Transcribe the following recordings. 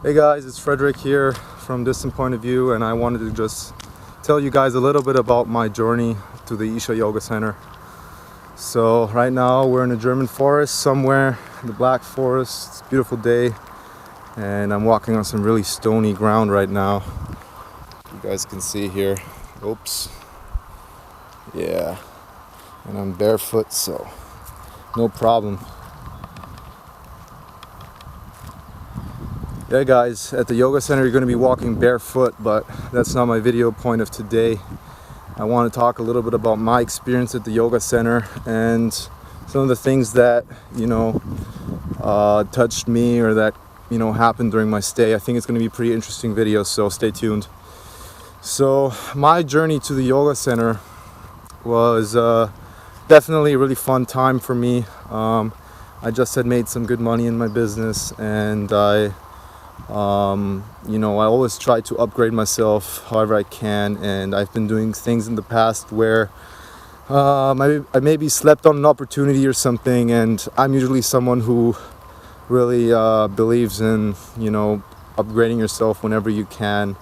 Hey guys, it's Frederick here from Distant Point of View, and I wanted to just tell you guys a little bit about my journey to the Isha Yoga Center. So right now we're in a German forest somewhere in the Black Forest. It's a beautiful day and I'm walking on some really stony ground right now. You guys can see here. Oops. Yeah. And I'm barefoot, so no problem. Yeah guys, at the yoga center you're going to be walking barefoot, but that's not my video point of today. I want to talk a little bit about my experience at the yoga center and some of the things that, touched me or that, happened during my stay. I think it's going to be a pretty interesting video, so stay tuned. So my journey to the yoga center was definitely a really fun time for me. I just had made some good money in my business, and I always try to upgrade myself however I can, and I've been doing things in the past where I maybe slept on an opportunity or something, and I'm usually someone who really believes in, upgrading yourself whenever you can,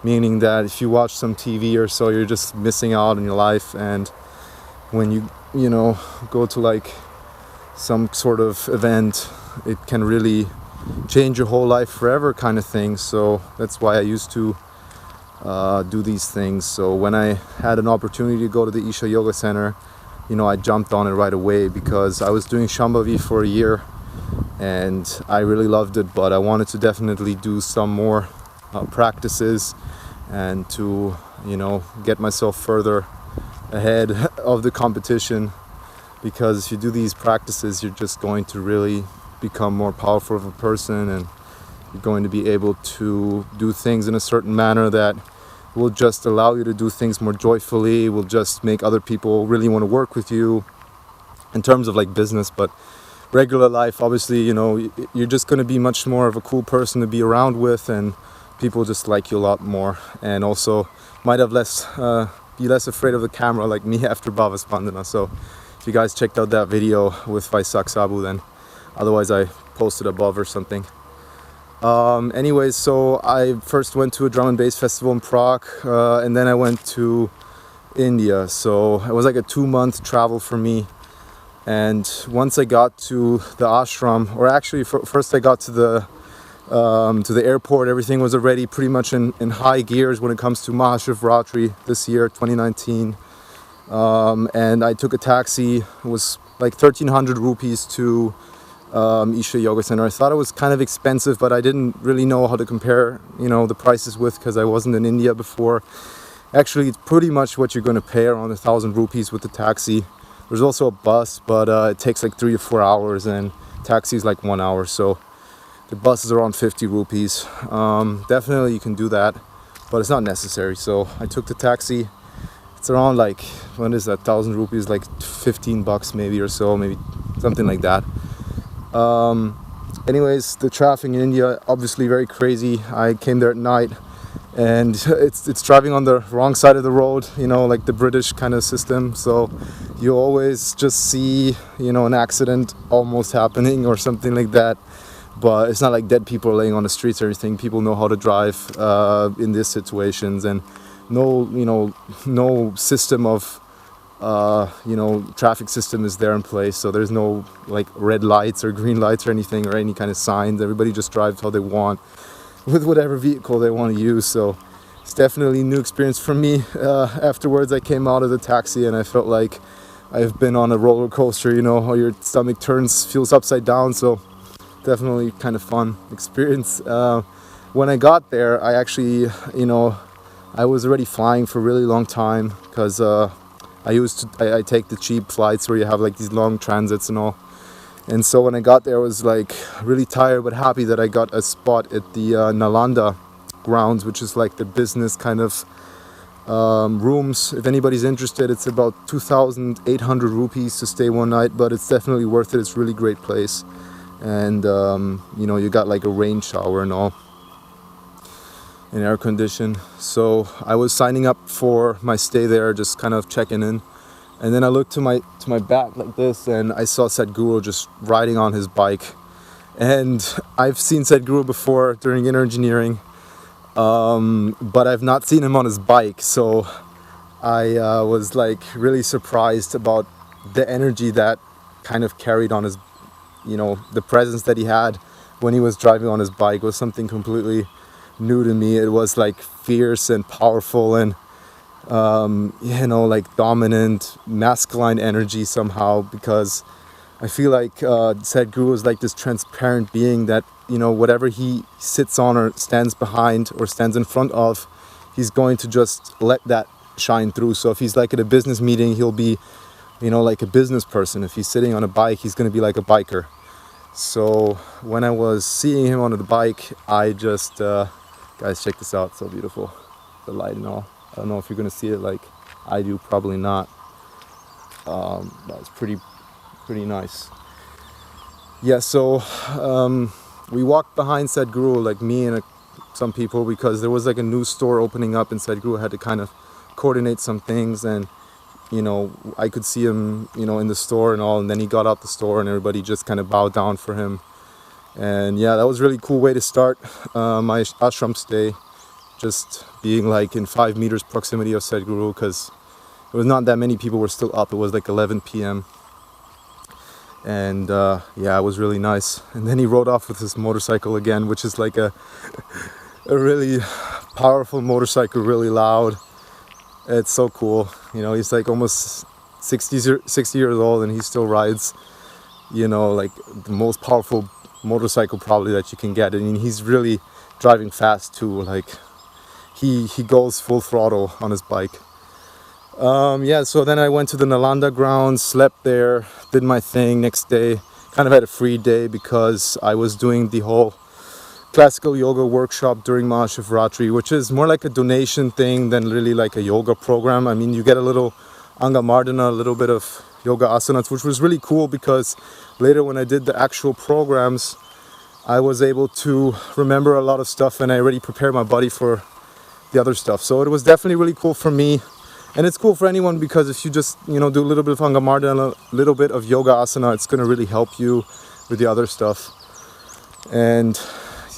meaning that if you watch some TV or so, you're just missing out on your life, and when you go to like some sort of event, it can really change your whole life forever kind of thing. So that's why I used to do these things. So when I had an opportunity to go to the Isha Yoga Center, I jumped on it right away because I was doing Shambhavi for a year and I really loved it, but I wanted to definitely do some more practices and to get myself further ahead of the competition, because if you do these practices you're just going to really become more powerful of a person, and you're going to be able to do things in a certain manner that will just allow you to do things more joyfully, will just make other people really want to work with you in terms of like business. But regular life, obviously, you're just going to be much more of a cool person to be around with, and people just like you a lot more, and also might have be less afraid of the camera like me after Bhava Spandana. So if you guys checked out that video with Vaisak Sabu, then otherwise I posted above or something. Anyways, so I first went to a drum and bass festival in Prague, and then I went to India. So it was like a 2-month travel for me. And once I got to the ashram, or actually first I got to the airport, everything was already pretty much in high gears when it comes to Shivratri this year, 2019. And I took a taxi. It was like 1,300 rupees to Isha Yoga Center. I thought it was kind of expensive, but I didn't really know how to compare, the prices with, because I wasn't in India before. Actually, it's pretty much what you're going to pay, around 1,000 rupees with the taxi. There's also a bus, but it takes like 3 to 4 hours, and taxi is like 1 hour. So the bus is around 50 rupees. Definitely you can do that, but it's not necessary. So I took the taxi. It's around like, what is that, 1,000 rupees, like 15 bucks maybe or so, maybe something like that. Anyways, the traffic in India, obviously very crazy. I came there at night, and it's driving on the wrong side of the road, like the British kind of system. So you always just see, an accident almost happening or something like that. But it's not like dead people are laying on the streets or anything. People know how to drive in these situations, and no system of traffic system is there in place. So there's no like red lights or green lights or anything, or any kind of signs. Everybody just drives how they want with whatever vehicle they want to use. So it's definitely a new experience for me. Afterwards I came out of the taxi and I felt like I've been on a roller coaster, how your stomach feels upside down. So definitely kind of fun experience. When I got there, I actually, I was already flying for a really long time, because I take the cheap flights where you have like these long transits and all. And so when I got there, I was like really tired but happy that I got a spot at the Nalanda grounds, which is like the business kind of rooms. If anybody's interested, it's about 2,800 rupees to stay one night, but it's definitely worth it. It's a really great place. And you got like a rain shower and all, and air condition. So I was signing up for my stay there, just kind of checking in, and then I looked to my back like this, and I saw Sadhguru just riding on his bike, And I've seen Sadhguru before during inner engineering, but I've not seen him on his bike. So I was like really surprised about the energy that kind of carried on his, the presence that he had when he was driving on his bike was something completely new to me. It was like fierce and powerful and like dominant masculine energy somehow, because I feel like Sadhguru is like this transparent being that, whatever he sits on or stands behind or stands in front of, he's going to just let that shine through. So if he's like at a business meeting, he'll be, like a business person. If he's sitting on a bike, he's going to be like a biker. So when I was seeing him on the bike, I just, guys, check this out. So beautiful, the light and all. I don't know if you're going to see it like I do, probably not. That's pretty nice. Yeah, so we walked behind Sadhguru, like me and some people, because there was like a new store opening up and Sadhguru had to kind of coordinate some things, and I could see him in the store and all, and then he got out the store and everybody just kind of bowed down for him. And yeah, that was a really cool way to start my ashram stay, just being like in 5 meters proximity of Sadhguru, because it was not that many people were still up. It was like 11 p.m. And yeah, it was really nice. And then he rode off with his motorcycle again, which is like a really powerful motorcycle, really loud. It's so cool. He's like almost 60 years old and he still rides, like the most powerful motorcycle probably that you can get. I mean, he's really driving fast too. Like he goes full throttle on his bike. Yeah, so then I went to the Nalanda grounds, slept there, did my thing. Next day, kind of had a free day because I was doing the whole classical yoga workshop during Shivratri, which is more like a donation thing than really like a yoga program. I mean, you get a little Anga Mardana, a little bit of yoga asanas, which was really cool because later when I did the actual programs, I was able to remember a lot of stuff and I already prepared my body for the other stuff. So it was definitely really cool for me. And it's cool for anyone because if you just, do a little bit of Anga Mardana, a little bit of yoga asana, it's going to really help you with the other stuff. And,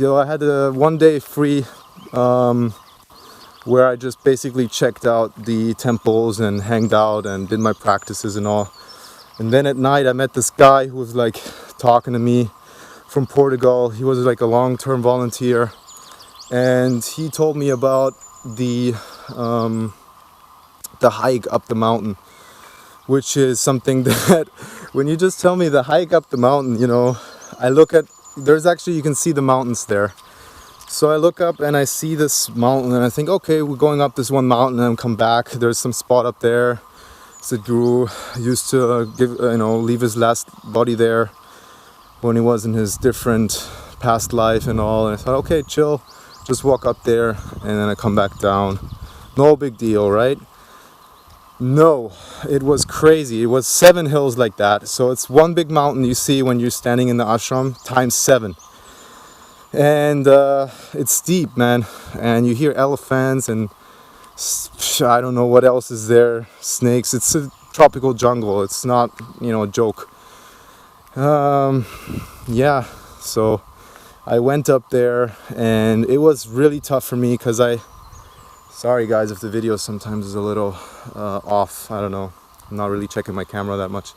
I had a 1 day free where I just basically checked out the temples and hanged out and did my practices and all. And then at night I met this guy who was like talking to me from Portugal. He was like a long-term volunteer. And he told me about the hike up the mountain, which is something that when you just tell me the hike up the mountain, I look at, there's actually, you can see the mountains there. So I look up and I see this mountain and I think, okay, we're going up this one mountain and come back. There's some spot up there. Sadhguru used to leave his last body there when he was in his different past life and all. And I thought, okay, chill, just walk up there and then I come back down. No big deal, right? No, it was crazy. It was 7 hills like that. So it's one big mountain you see when you're standing in the ashram times 7. And it's steep, man. And you hear elephants and I don't know what else is there. Snakes. It's a tropical jungle. It's not, a joke. Yeah, so I went up there and it was really tough for me because sorry guys if the video sometimes is a little off. I don't know. I'm not really checking my camera that much.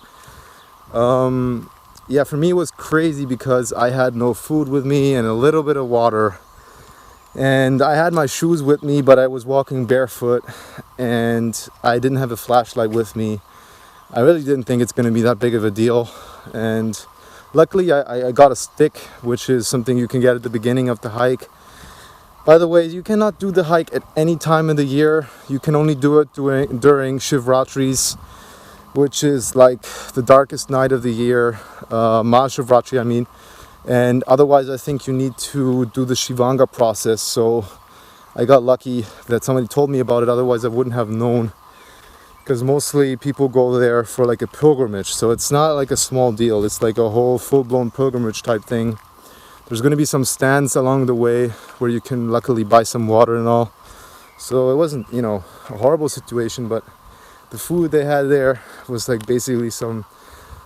Yeah, for me it was crazy because I had no food with me and a little bit of water. And I had my shoes with me, but I was walking barefoot and I didn't have a flashlight with me. I really didn't think it's going to be that big of a deal. And luckily I got a stick, which is something you can get at the beginning of the hike. By the way, you cannot do the hike at any time of the year. You can only do it during Shivratris, which is like the darkest night of the year, Shivratri I mean. And otherwise I think you need to do the Shivanga process. So I got lucky that somebody told me about it, otherwise I wouldn't have known. Because mostly people go there for like a pilgrimage. So it's not like a small deal, it's like a whole full-blown pilgrimage type thing. There's going to be some stands along the way where you can luckily buy some water and all. So it wasn't, a horrible situation, but the food they had there was like basically some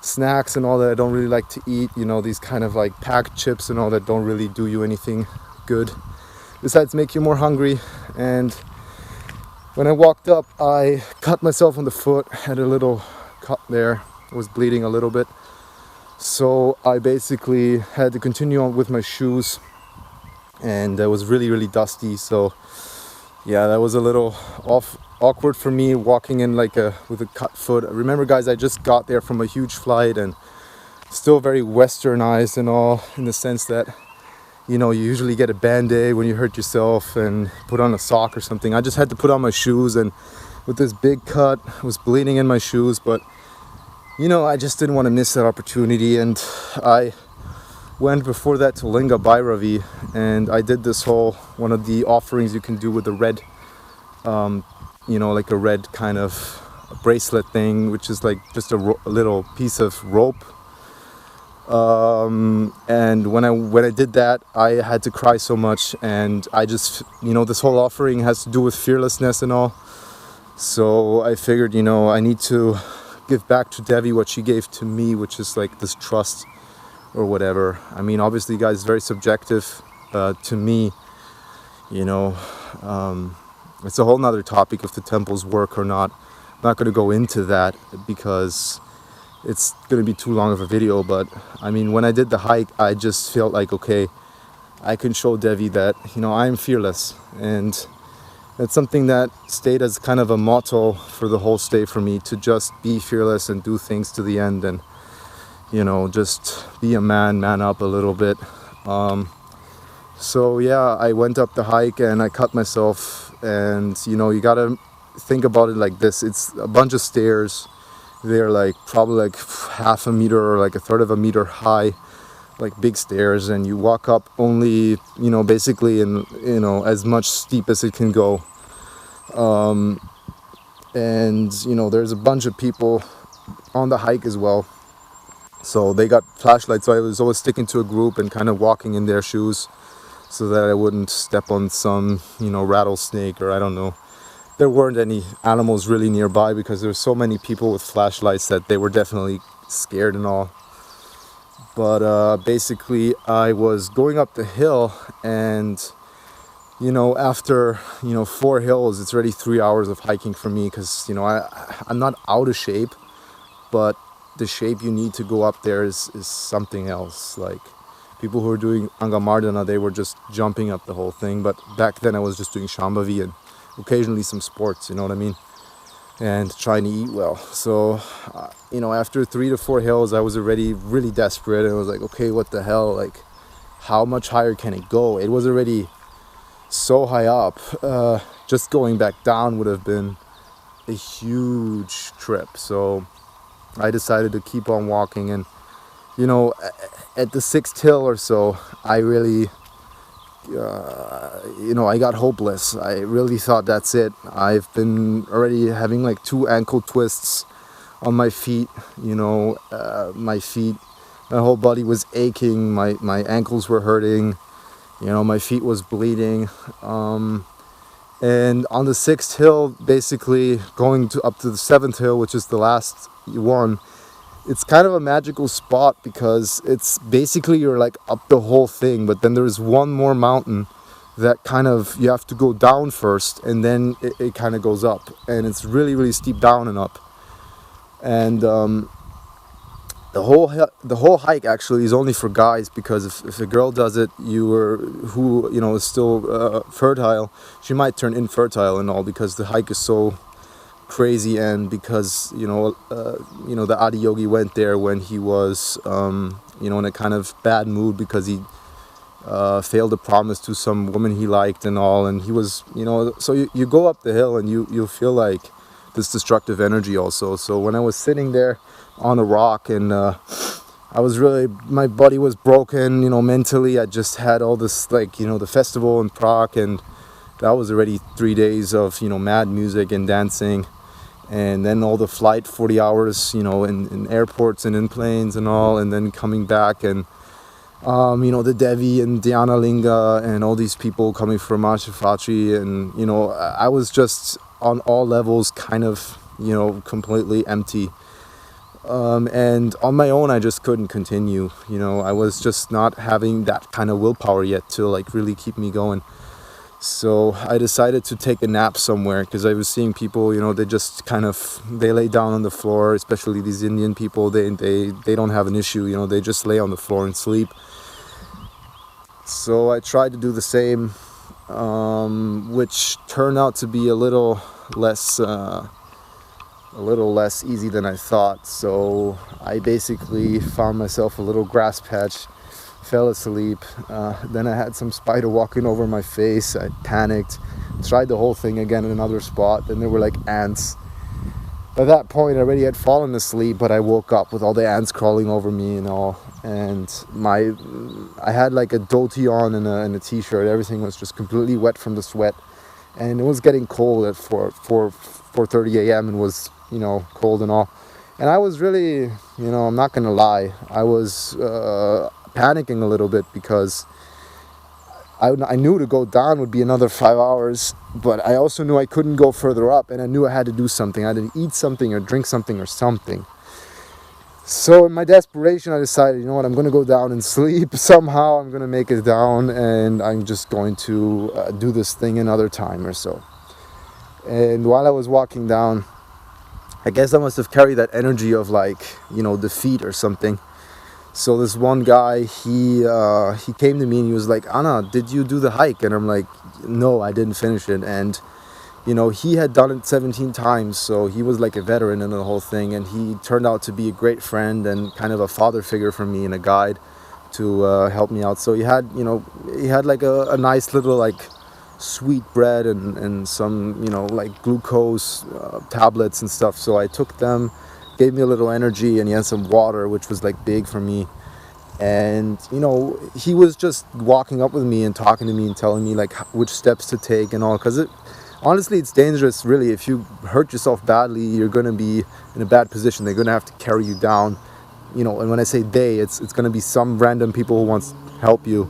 snacks and all that I don't really like to eat, these kind of like packed chips and all that don't really do you anything good besides make you more hungry. And when I walked up, I cut myself on the foot, had a little cut there, was bleeding a little bit. So I basically had to continue on with my shoes, and it was really, really dusty. So yeah, that was a little awkward for me walking in with a cut foot. Remember guys, I just got there from a huge flight and still very westernized and all, in the sense that you usually get a band-aid when you hurt yourself and put on a sock or something. I just had to put on my shoes, and with this big cut, I was bleeding in my shoes, but I just didn't want to miss that opportunity. And I went before that to Linga Bhairavi, and I did this one of the offerings you can do with a red, like a red kind of bracelet thing, which is like just a little piece of rope. And when I did that, I had to cry so much, and I just, this whole offering has to do with fearlessness and all. So I figured, I need to give back to Devi what she gave to me, which is like this trust or whatever. I mean, obviously, guys, it's very subjective to me. It's a whole nother topic if the temples work or not. I'm not going to go into that because it's going to be too long of a video. But I mean, when I did the hike, I just felt like, okay, I can show Devi that, I'm fearless. And it's something that stayed as kind of a motto for the whole stay for me, to just be fearless and do things to the end, and just be a man up a little bit. So yeah, I went up the hike and I cut myself, and you gotta think about it like this. It's a bunch of stairs. They're like probably like half a meter or like a third of a meter high, like big stairs, and you walk up only basically in as much steep as it can go. And there's a bunch of people on the hike as well, so they got flashlights, so I was always sticking to a group and kind of walking in their shoes so that I wouldn't step on some rattlesnake, or I don't know. There weren't any animals really nearby because there were so many people with flashlights that they were definitely scared and all. But basically I was going up the hill, and after 4 hills, it's already 3 hours of hiking for me, because I'm not out of shape, but the shape you need to go up there is something else. Like people who are doing Angamardana, they were just jumping up the whole thing, but back then I was just doing Shambhavi and occasionally some sports, you know what I mean, and trying to eat well. So after 3 to 4 hills, I was already really desperate, and I was like, okay, what the hell, like how much higher can it go? It was already so high up. Just going back down would have been a huge trip. So I decided to keep on walking, and at the 6th hill or so, I really I got hopeless. I really thought that's it. I've been already having like 2 ankle twists on my feet. My whole body was aching. My ankles were hurting. My feet was bleeding. And on the 6th hill, basically going up to the 7th hill, which is the last one, it's kind of a magical spot because it's basically you're like up the whole thing, but then there's one more mountain that kind of you have to go down first, and then it kind of goes up, and it's really, really steep down and up. And the whole hike actually is only for guys, because if a girl does it, who is still fertile, she might turn infertile and all, because the hike is so crazy, and because the Adi Yogi went there when he was in a kind of bad mood because he failed a promise to some woman he liked and all, and he was so you go up the hill and you feel like this destructive energy also. So when I was sitting there on a rock, and I was really, my body was broken, mentally. I just had all this, the festival in Prague, and that was already 3 days of mad music and dancing, and then all the flight, 40 hours in airports and in planes and all, and then coming back, and the Devi and Dhyana Linga and all these people coming from Shivratri, and I was just on all levels kind of completely empty. And on my own I just couldn't continue. I was just not having that kind of willpower yet to like really keep me going. So I decided to take a nap somewhere, because I was seeing people, they just they lay down on the floor, especially these Indian people. They don't have an issue, they just lay on the floor and sleep. So I tried to do the same, which turned out to be a little less easy than I thought. So I basically found myself a little grass patch, fell asleep. Then I had some spider walking over my face. I panicked, tried the whole thing again in another spot. Then there were like ants. By that point I already had fallen asleep, but I woke up with all the ants crawling over me and all. And I had like a dhoti on and a t-shirt. Everything was just completely wet from the sweat. And it was getting cold at 4:30 a.m. and was, cold and all. And I was really, I'm not gonna lie, I was panicking a little bit, because I knew to go down would be another 5 hours, but I also knew I couldn't go further up, and I knew I had to do something. I had to eat something or drink something or something. So in my desperation, I decided, you know what, I'm going to go down and sleep. Somehow I'm going to make it down, and I'm just going to do this thing another time or so. And while I was walking down, I guess I must have carried that energy of like, defeat or something. So this one guy, he came to me and he was like, Anna, did you do the hike? And I'm like, no, I didn't finish it. And he had done it 17 times, so he was like a veteran in the whole thing, and he turned out to be a great friend and kind of a father figure for me and a guide to help me out. So he had like a nice little like sweet bread and some, like glucose tablets and stuff. So I took them, gave me a little energy, and he had some water, which was like big for me. And he was just walking up with me and talking to me and telling me like which steps to take and all, because honestly, it's dangerous, really. If you hurt yourself badly, you're going to be in a bad position. They're going to have to carry you down, and when I say they, it's going to be some random people who wants to help you.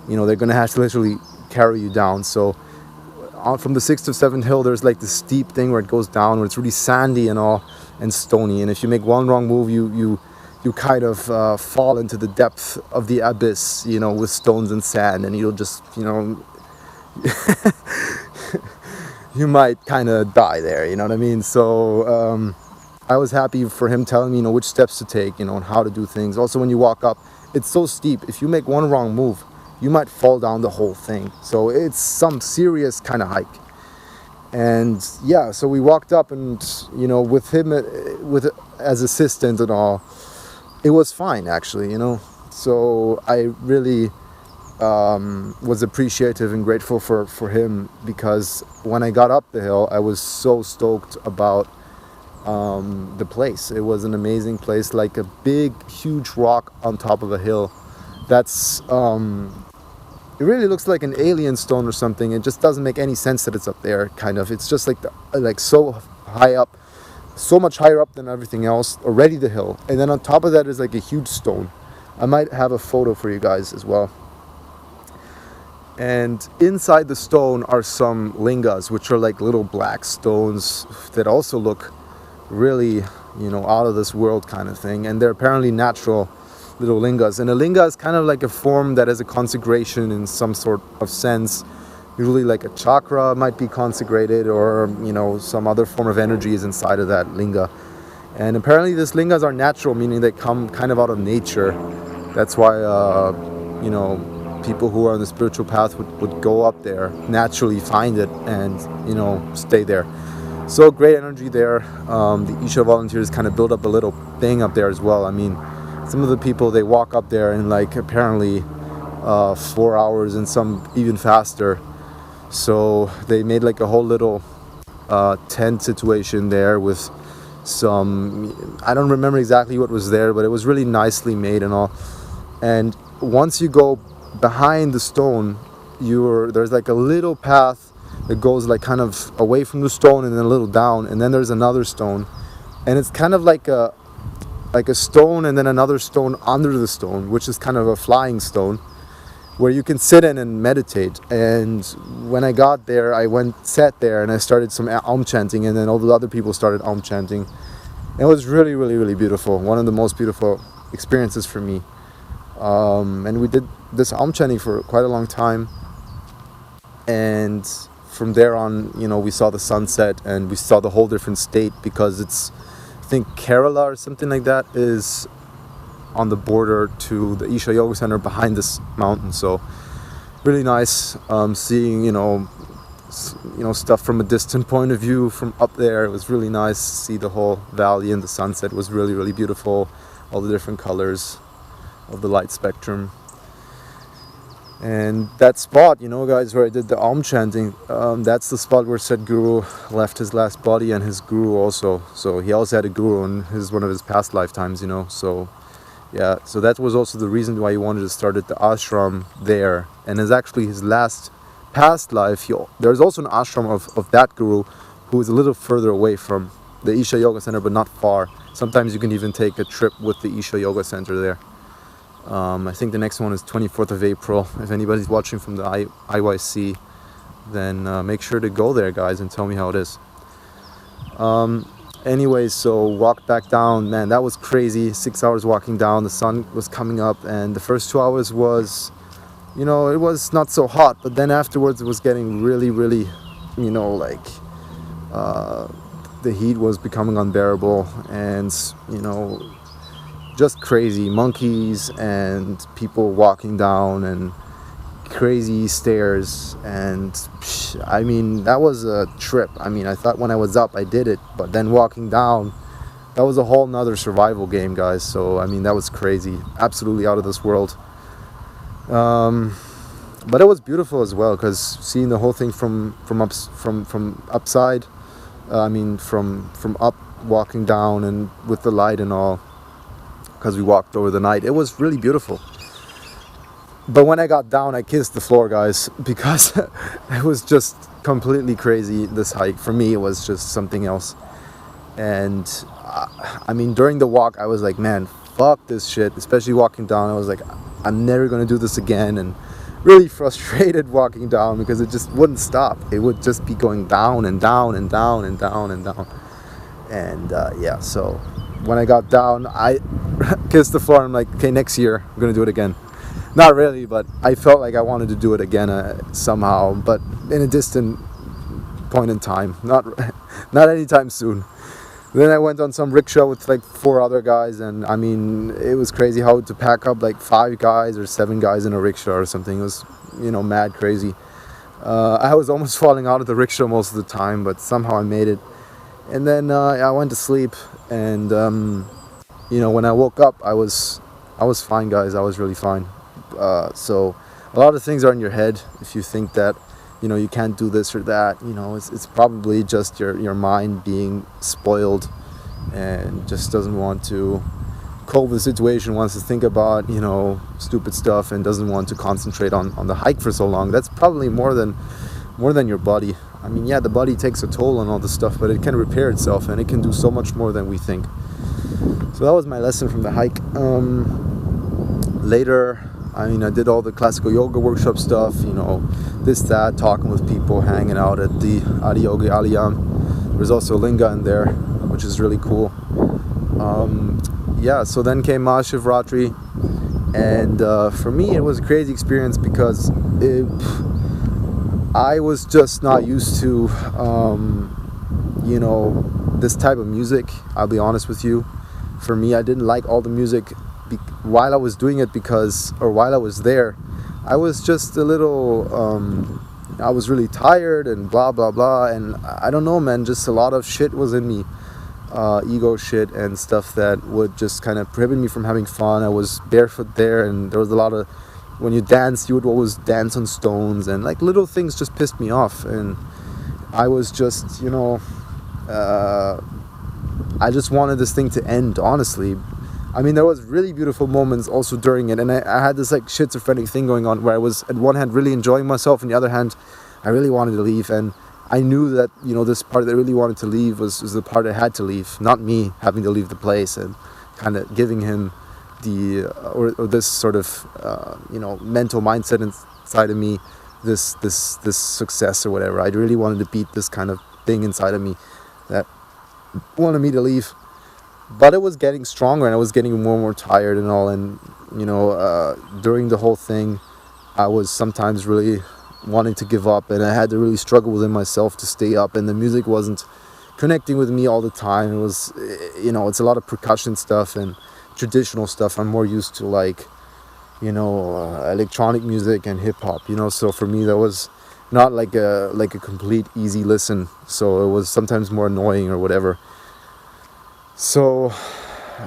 They're going to have to literally carry you down. So from the 6th to 7th hill, there's like this steep thing where it goes down, where it's really sandy and all, and stony. And if you make one wrong move, you kind of fall into the depth of the abyss, with stones and sand, and you'll just, you might kind of die there, you know what I mean? So I was happy for him telling me, which steps to take, and how to do things. Also, when you walk up, it's so steep. If you make one wrong move, you might fall down the whole thing. So it's some serious kind of hike. And yeah, so we walked up, and with him as assistant and all, it was fine actually, So I really was appreciative and grateful for him, because when I got up the hill, I was so stoked about the place. It was an amazing place, like a big, huge rock on top of a hill. That's it really looks like an alien stone or something. It just doesn't make any sense that it's up there. Kind of, it's just like so high up, so much higher up than everything else. Already the hill, and then on top of that is like a huge stone. I might have a photo for you guys as well. And inside the stone are some lingas, which are like little black stones that also look really, out of this world kind of thing. And they're apparently natural little lingas. And a linga is kind of like a form that has a consecration in some sort of sense. Usually like a chakra might be consecrated, or, some other form of energy is inside of that linga. And apparently these lingas are natural, meaning they come kind of out of nature. That's why, people who are on the spiritual path would go up there, naturally find it, and stay there. So great energy there. The Isha volunteers kind of build up a little thing up there as well. I mean, some of the people, they walk up there in like apparently 4 hours, and some even faster. So they made like a whole little tent situation there with some, I don't remember exactly what was there, but it was really nicely made and all. And once you go behind the stone, there's like a little path that goes like kind of away from the stone and then a little down, and then there's another stone, and it's kind of like a stone and then another stone under the stone, which is kind of a flying stone where you can sit in and meditate. And when I got there, I sat there and I started some Aum chanting, and then all the other people started Aum chanting, It was really, really, really beautiful. One of the most beautiful experiences for me. And we did this Om chanting for quite a long time. And from there on, we saw the sunset and we saw the whole different state, because it's, I think Kerala or something like that is on the border to the Isha Yoga Center behind this mountain. So really nice seeing, stuff from a distant point of view from up there. It was really nice to see the whole valley, and the sunset was really, really beautiful. All the different colors of the light spectrum. And that spot, guys, where I did the Om chanting, that's the spot where Sadhguru left his last body, and his guru also. So he also had a guru in one of his past lifetimes, So yeah, so that was also the reason why he wanted to start at the ashram there. And it's actually his last past life. There's also an ashram of that guru who is a little further away from the Isha Yoga Center, but not far. Sometimes you can even take a trip with the Isha Yoga Center there. I think the next one is 24th of April. If anybody's watching from the IYC, then make sure to go there, guys, and tell me how it is. Anyways, so walked back down. Man, that was crazy. 6 hours walking down. The sun was coming up, and the first 2 hours was, it was not so hot. But then afterwards, it was getting really, really, the heat was becoming unbearable, and just crazy monkeys and people walking down and crazy stairs. And that was a trip. I thought when I was up I did it, but then walking down, that was a whole nother survival game, guys. So that was crazy, absolutely out of this world. But it was beautiful as well, because seeing the whole thing from upside, from up, walking down and with the light and all, because we walked over the night, it was really beautiful. But when I got down, I kissed the floor, guys, because it was just completely crazy, this hike. For me, it was just something else. And during the walk, I was like, man, fuck this shit. Especially walking down, I was like, I'm never going to do this again. And really frustrated walking down, because it just wouldn't stop. It would just be going down and down and down and down and down. And so when I got down, I kissed the floor. I'm like, okay, next year I'm going to do it again. Not really, but I felt like I wanted to do it again somehow, but in a distant point in time, not anytime soon. Then I went on some rickshaw with like 4 other guys, and it was crazy how to pack up like 5 guys or 7 guys in a rickshaw or something. It was, mad crazy. I was almost falling out of the rickshaw most of the time, but somehow I made it. And then I went to sleep, and when I woke up, I was fine, guys. I was really fine. So a lot of things are in your head. If you think that you can't do this or that, it's probably just your mind being spoiled and just doesn't want to cope with the situation, wants to think about stupid stuff, and doesn't want to concentrate on the hike for so long. That's probably more than your body. The body takes a toll on all this stuff, but it can repair itself, and it can do so much more than we think. So that was my lesson from the hike. Later, I did all the classical yoga workshop stuff, this, that, talking with people, hanging out at the Adiyogi Aliyam. There's also a linga in there, which is really cool. So then came Shivratri, and for me it was a crazy experience, because I was just not used to, this type of music. I'll be honest with you. For me, I didn't like all the music while I was doing it, while I was there. I was just a little, I was really tired and blah, blah, blah. And I don't know, man, just a lot of shit was in me. Ego shit and stuff that would just kind of prohibit me from having fun. I was barefoot there, and there was a lot of, when you dance, you would always dance on stones, and like little things just pissed me off. And I was just, I just wanted this thing to end, honestly. There was really beautiful moments also during it, and I had this like schizophrenic thing going on, where I was at one hand really enjoying myself, and the other hand I really wanted to leave. And I knew that this part that I really wanted to leave was the part I had to leave, not me having to leave the place, and kind of giving him the or this sort of mental mindset inside of me, this success or whatever. I really wanted to beat this kind of thing inside of me that wanted me to leave. But it was getting stronger, and I was getting more and more tired and all. And during the whole thing, I was sometimes really wanting to give up, and I had to really struggle within myself to stay up, and the music wasn't connecting with me all the time. It was, it's a lot of percussion stuff and traditional stuff. I'm more used to like, electronic music and hip hop, so for me that was not like a complete easy listen, so it was sometimes more annoying or whatever. So,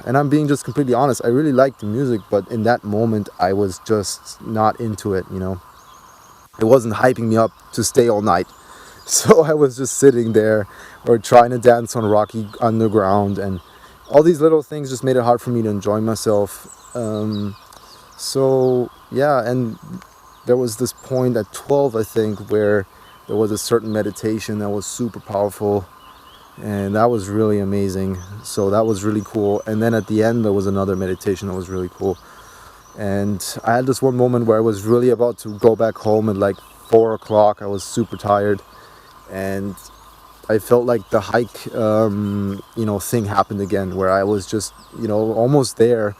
and I'm being just completely honest, I really liked the music, but in that moment I was just not into it. It wasn't hyping me up to stay all night. So I was just sitting there or trying to dance on Rocky Underground, and all these little things just made it hard for me to enjoy myself. So yeah, and there was this point at 12, I think, where there was a certain meditation that was super powerful, and that was really amazing. So that was really cool. And then at the end there was another meditation that was really cool. And I had this one moment where I was really about to go back home at like 4 o'clock. I was super tired, and I felt like the hike thing happened again, where I was just almost there,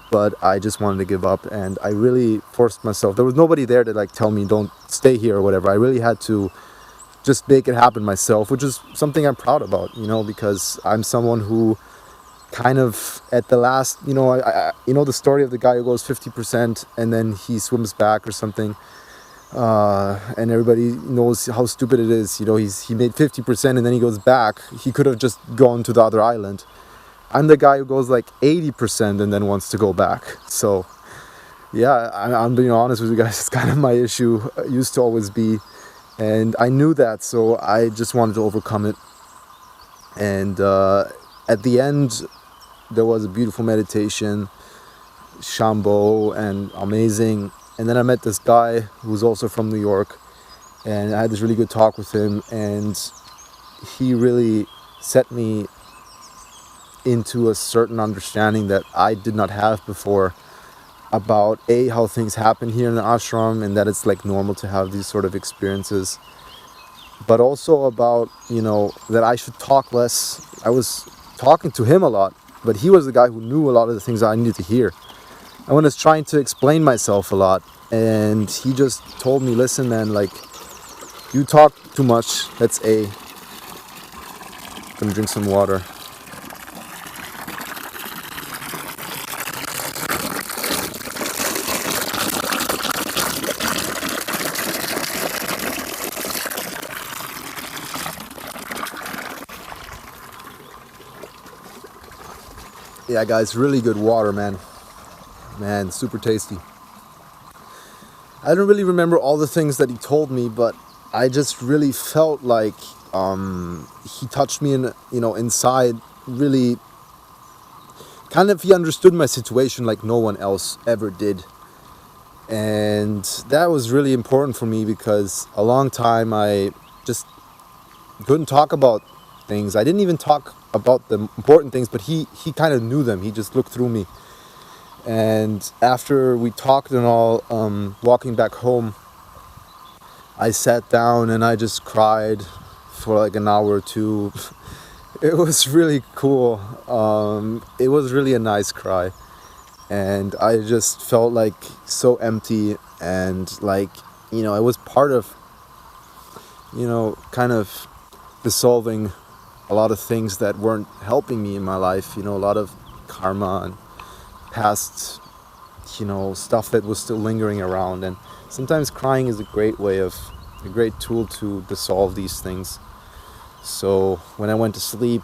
but I just wanted to give up. And I really forced myself. There was nobody there to like tell me don't stay here or whatever. I really had to just make it happen myself, which is something I'm proud about, because I'm someone who kind of at the last, the story of the guy who goes 50% and then he swims back or something, and everybody knows how stupid it is. He made 50% and then he goes back. He could have just gone to the other island. I'm the guy who goes like 80% and then wants to go back. So yeah, I'm being honest with you guys, it's kind of my issue. It used to always be. And I knew that, so I just wanted to overcome it. And at the end, there was a beautiful meditation, Shambho, and amazing. And then I met this guy who was also from New York, and I had this really good talk with him, and he really set me into a certain understanding that I did not have before about how things happen here in the ashram, and that it's like normal to have these sort of experiences, but also about that I should talk less. I was talking to him a lot, but he was the guy who knew a lot of the things I needed to hear. I was trying to explain myself a lot, and he just told me, listen man, like, you talk too much. That's I'm gonna drink some water. Yeah guys, really good water, man, super tasty. I don't really remember all the things that he told me, but I just really felt like he touched me inside, really kind of. He understood my situation like no one else ever did, and that was really important for me, because a long time I just couldn't talk about things. I didn't even talk about the important things, but he kind of knew them. He just looked through me. And after we talked and all, walking back home, I sat down and I just cried for like an hour or two. It was really cool. It was really a nice cry, and I just felt like so empty, and like it was part of kind of dissolving a lot of things that weren't helping me in my life, a lot of karma and past, stuff that was still lingering around. And sometimes crying is a great tool to dissolve these things. So when I went to sleep,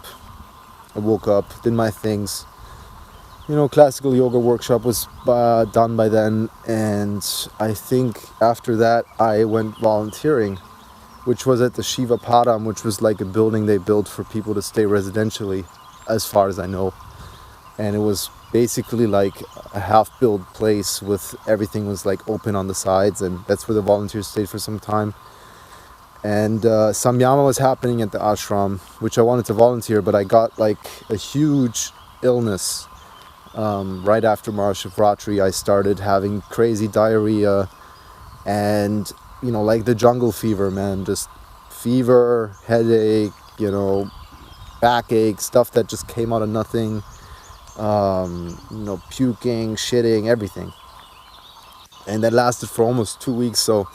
I woke up, did my things. Classical yoga workshop was done by then, and I think after that I went volunteering, which was at the Shiva Padam, which was like a building they built for people to stay residentially, as far as I know. And it was basically like a half-built place with everything was like open on the sides, and that's where the volunteers stayed for some time. And Samyama was happening at the ashram, which I wanted to volunteer, but I got like a huge illness. Right after Shivratri, I started having crazy diarrhea and like the jungle fever, man, just fever, headache, backache, stuff that just came out of nothing. puking, shitting, everything. And that lasted for almost 2 weeks, so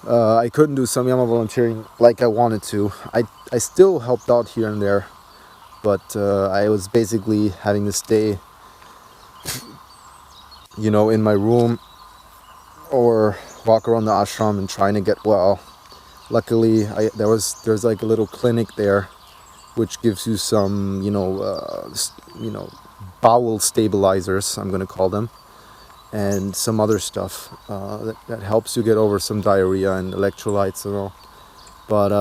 I couldn't do samyama volunteering like I wanted to. I still helped out here and there, but I was basically having to stay, in my room or walk around the ashram and trying to get well. Luckily, there's like a little clinic there, which gives you some, bowel stabilizers, I'm gonna call them, and some other stuff that helps you get over some diarrhea and electrolytes and all. But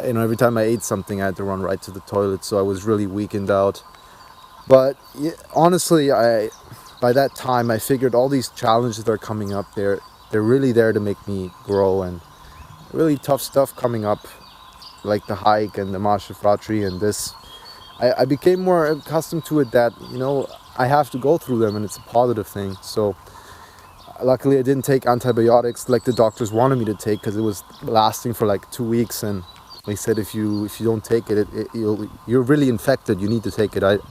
every time I ate something, I had to run right to the toilet, so I was really weakened out. But honestly, by that time I figured all these challenges that are coming up, they're really there to make me grow, and really tough stuff coming up, like the hike and the Shivratri and this. I became more accustomed to it, that I have to go through them, and it's a positive thing. So luckily I didn't take antibiotics like the doctors wanted me to take, because it was lasting for like 2 weeks, and they said if you don't take it, you're really infected, you need to take it.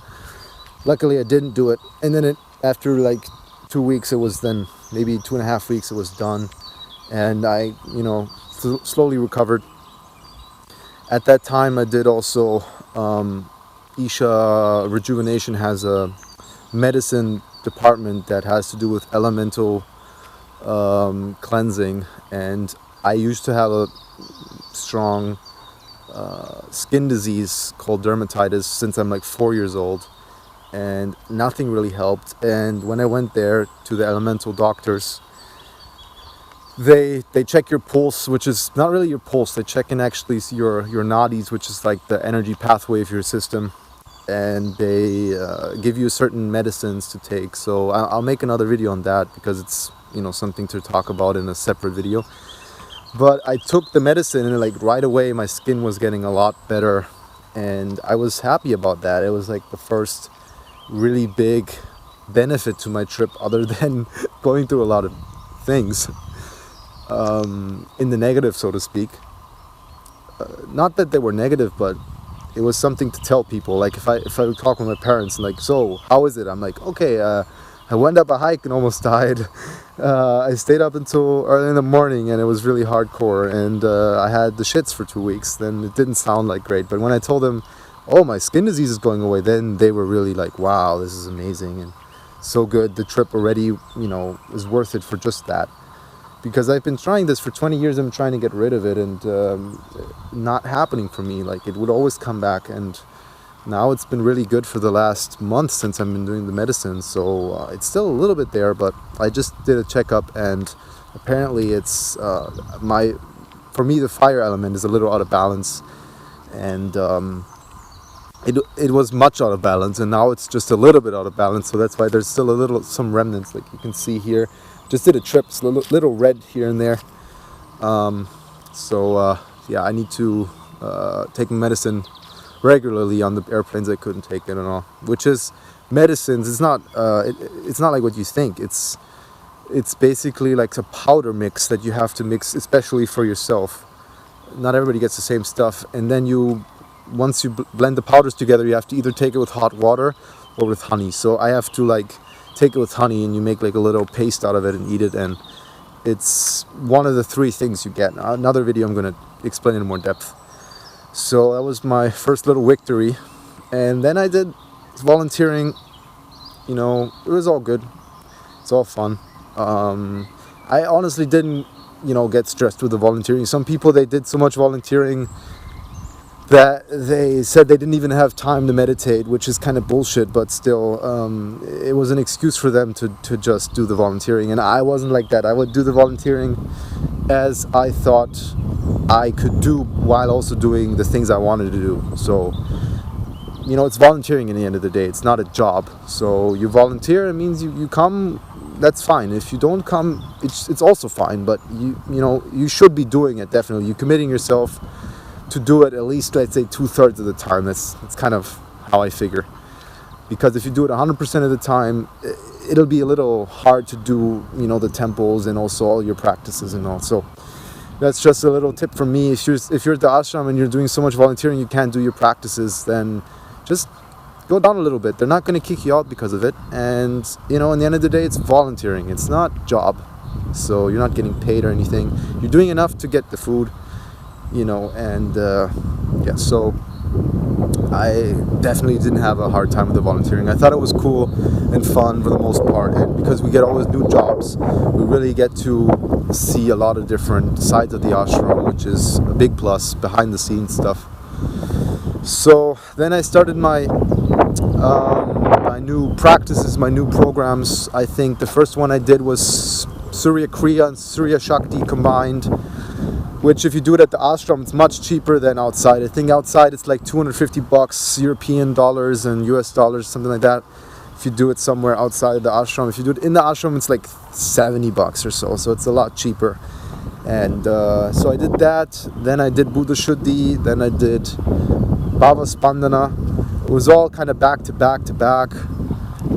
Luckily I didn't do it, and then after like 2 weeks, it was then maybe 2.5 weeks, it was done, and I slowly recovered. At that time I did also Isha Rejuvenation has a medicine department that has to do with elemental cleansing, and I used to have a strong skin disease called dermatitis since I'm like 4 years old, and nothing really helped. And when I went there to the elemental doctors, they check your pulse, which is not really your pulse, they check in actually your nadis, which is like the energy pathway of your system, and they give you certain medicines to take. So I'll make another video on that, because it's something to talk about in a separate video. But I took the medicine, and like right away my skin was getting a lot better, and I was happy about that. It was like the first really big benefit to my trip, other than going through a lot of things in the negative, so to speak. Not that they were negative, but it was something to tell people. Like if I would talk with my parents, like, so how is it? I'm like, okay, I went up a hike and almost died. I stayed up until early in the morning, and it was really hardcore, and I had the shits for 2 weeks. Then it didn't sound like great, but when I told them, oh, my skin disease is going away, then they were really like, wow, this is amazing and so good. The trip already is worth it for just that, because I've been trying this for 20 years. I'm trying to get rid of it, and not happening for me. Like, it would always come back, and now it's been really good for the last month since I've been doing the medicine. So it's still a little bit there, but I just did a checkup, and apparently it's for me the fire element is a little out of balance, and it was much out of balance, and now it's just a little bit out of balance. So that's why there's still some remnants, like you can see here. Just did a trip, it's a little red here and there. I need to take medicine regularly on the airplanes. I couldn't take it at all. Which is medicines. It's not like what you think. It's basically like a powder mix that you have to mix, especially for yourself. Not everybody gets the same stuff, and then once you blend the powders together, you have to either take it with hot water or with honey. So I have to take it with honey, and you make like a little paste out of it and eat it, and it's one of the 3 things you get. Another video I'm going to explain in more depth. So that was my first little victory, and then I did volunteering. It was all good, it's all fun. I honestly didn't get stressed with the volunteering. Some people, they did so much volunteering that they said they didn't even have time to meditate, which is kind of bullshit, but still, it was an excuse for them to just do the volunteering. And I wasn't like that. I would do the volunteering as I thought I could do, while also doing the things I wanted to do. So, it's volunteering in the end of the day. It's not a job. So you volunteer, it means you come, that's fine. If you don't come, it's also fine, but you should be doing it, definitely. You're committing yourself to do it at least, let's say, 2/3 of the time. That's kind of how I figure, because if you do it 100% of the time, it'll be a little hard to do the temples and also all your practices and all. So that's just a little tip from me. If you're at the ashram and you're doing so much volunteering you can't do your practices, then just go down a little bit. They're not going to kick you out because of it. And, you know, in the end of the day, it's volunteering. It's not job. So you're not getting paid or anything. You're doing enough to get the food, you know, and yeah, so I definitely didn't have a hard time with the volunteering. I thought it was cool and fun for the most part, and because we get all these new jobs, we really get to see a lot of different sides of the ashram, which is a big plus, behind the scenes stuff. So then I started my my new practices, my new programs. I think the first one I did was Surya Kriya and Surya Shakti combined, which if you do it at the ashram, it's much cheaper than outside. I think outside it's like $250 European dollars and US dollars, something like that, if you do it somewhere outside the ashram. If you do it in the ashram, it's like $70 or so it's a lot cheaper. And so I did that, then I did Buddha Shuddhi, then I did Bhava Spandana. It was all kind of back to back,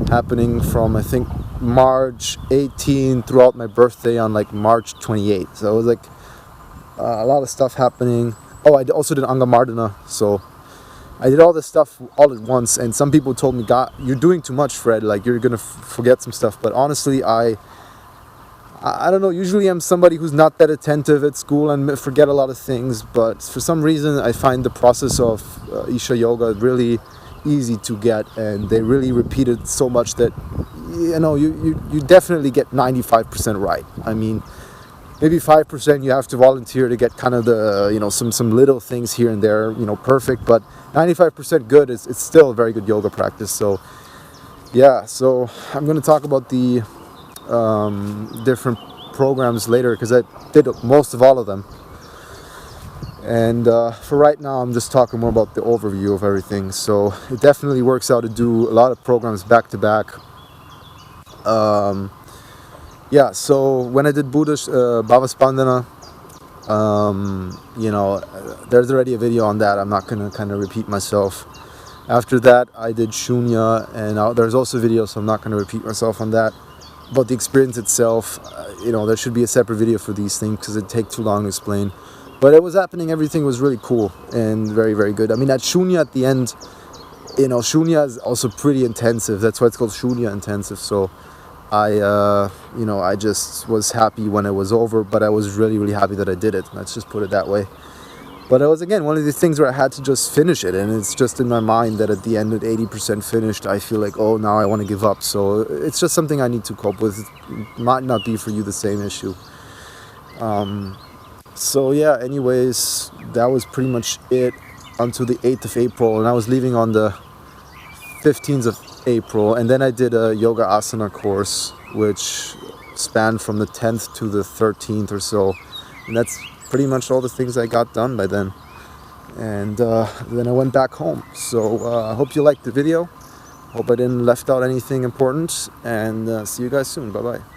happening from, I think, March 18 throughout my birthday on like March 28. So it was like a lot of stuff happening. Oh, I also did Angamardana, so I did all this stuff all at once, and some people told me, God, you're doing too much, Fred, like you're gonna forget some stuff. But honestly, I don't know, usually I'm somebody who's not that attentive at school and forget a lot of things, but for some reason I find the process of Isha Yoga really easy to get, and they really repeat it so much that, you know, you definitely get 95% right. I mean, maybe 5% you have to volunteer to get kind of the, you know, some little things here and there, you know, perfect, but 95% good is, it's still a very good yoga practice. So yeah, so I'm going to talk about the different programs later, because I did most of all of them, and for right now I'm just talking more about the overview of everything. So it definitely works out to do a lot of programs back to back. Yeah, so when I did Buddha Bhava Spandana, you know, there's already a video on that. I'm not going to kind of repeat myself. After that, I did Shunya, and there's also a video, so I'm not going to repeat myself on that. About the experience itself, you know, there should be a separate video for these things because it'd take too long to explain. But it was happening, everything was really cool and very, very good. I mean, at Shunya at the end, you know, Shunya is also pretty intensive. That's why it's called Shunya intensive. So you know, I just was happy when it was over, but I was really, really happy that I did it. Let's just put it that way. But it was, again, one of these things where I had to just finish it, and it's just in my mind that at the end, at 80% finished, I feel like, oh, now I want to give up. So it's just something I need to cope with. It might not be for you the same issue. So yeah, anyways, that was pretty much it until the 8th of April, and I was leaving on the 15th of April, and then I did a yoga asana course, which spanned from the 10th to the 13th or so, and that's pretty much all the things I got done by then. And then I went back home. So I hope you liked the video. Hope I didn't left out anything important, and see you guys soon. Bye bye.